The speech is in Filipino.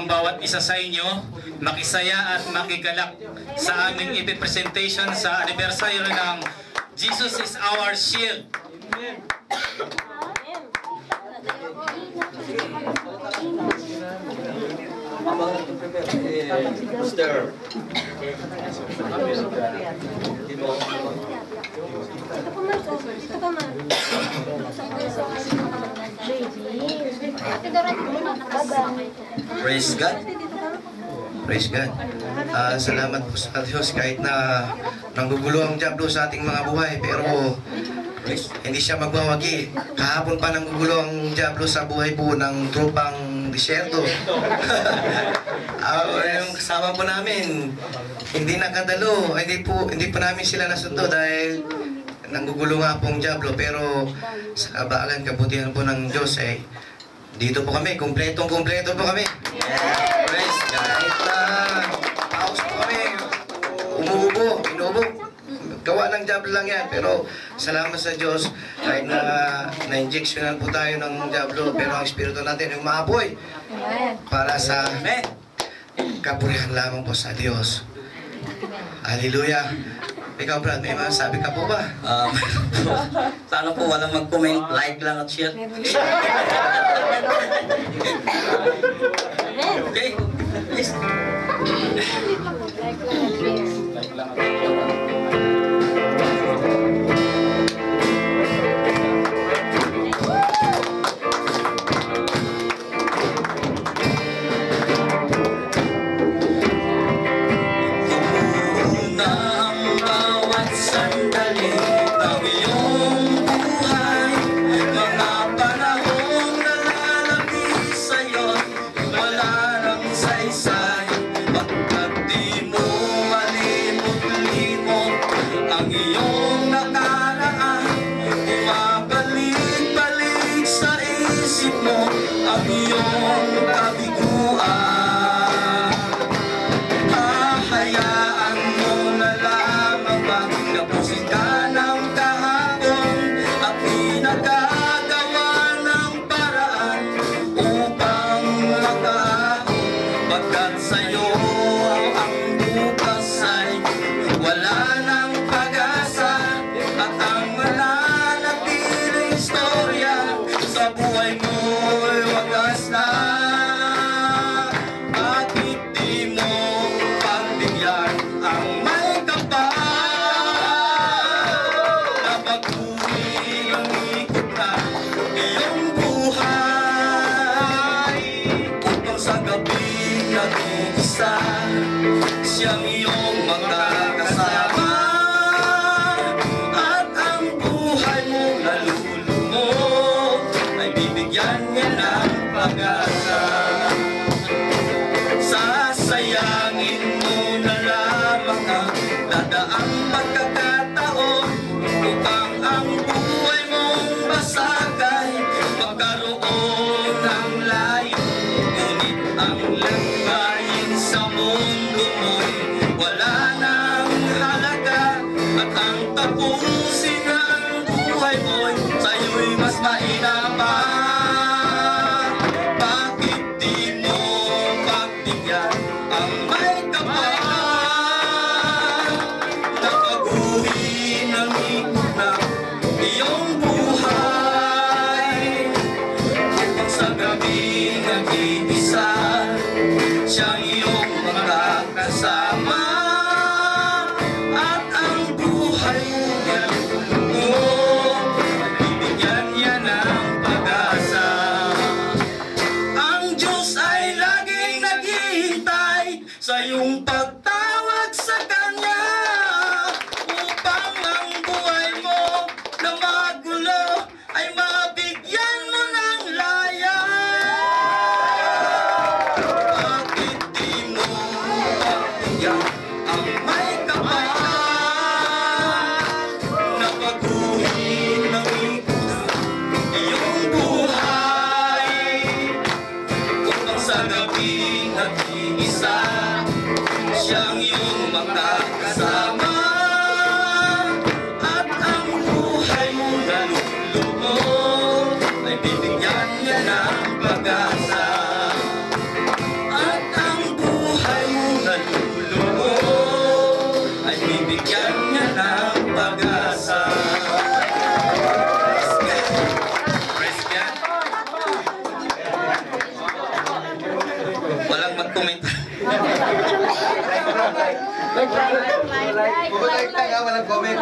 ang bawat isa sa inyo makisaya at makigalak sa aming ipipresentation sa anibersaryo ng Jesus is Our Shield. Praise God. Praise God. Salamat po sa Diyos kahit na nanggugulo ang diablo sa ating mga buhay, pero hindi siya magwawagi. Kahapon pa nanggugulo ang diablo sa buhay po ng tropang disyerto. Yung kasama po namin, hindi nakadalo, hindi pa namin sila nasundo dahil nanggugulo nga po ang diablo, pero sa kabagan, kabutihan po ng Diyos dito po kami, kumpletong-kumpleto po kami. Praise God. Kahit house po kami, inuubo. Gawa ng diablo lang yan, pero salamat sa Diyos kahit na-injectionan po tayo ng diablo, pero ang espiritu natin yung maapoy para sa kapurihan lamang po sa Diyos. Hallelujah. Ikaw, Brad, may masabi ka po ba? Sana po walang mag-comment, like lang at share. Okay, please. Like lang at share. Siyang iyong makakasama at ang buhay mo nalulumot ay bibigyan niya ng pag-asa. Sasayangin mo na lamang ang dadaang pagkakataon upang ang buhay mong basagay magkaroon ng layo, ngunit ang lambayin sa mundo mo'y wala nang halaga at ang tapusin ng buhay mo'y sa'yo'y mas mainam pa. Bakit di mo pagbigyan ang may kapal na baguhin ang ikot ng iyong buhay upang sa gabing nag-iisa siyang iyong makakasama at ang buhay mo bibigyan niya ng pag-asa. Ang Diyos ay laging naghihintay sa iyong pagtawag sa Kanya upang ang buhay mo na magulo ay mabigyan mo ng laya. Bakit di mo pagbigyan ang may kapal na baguhin ng ikot ng iyong buhay upang sa gabing nag-iisa siyang iyong makakasama at ang buhay mo nalulumot ay bibigyan niya ng pag-asa. At kanya ng pag-asa. Praise God. Walang mag-comment. Walang comment.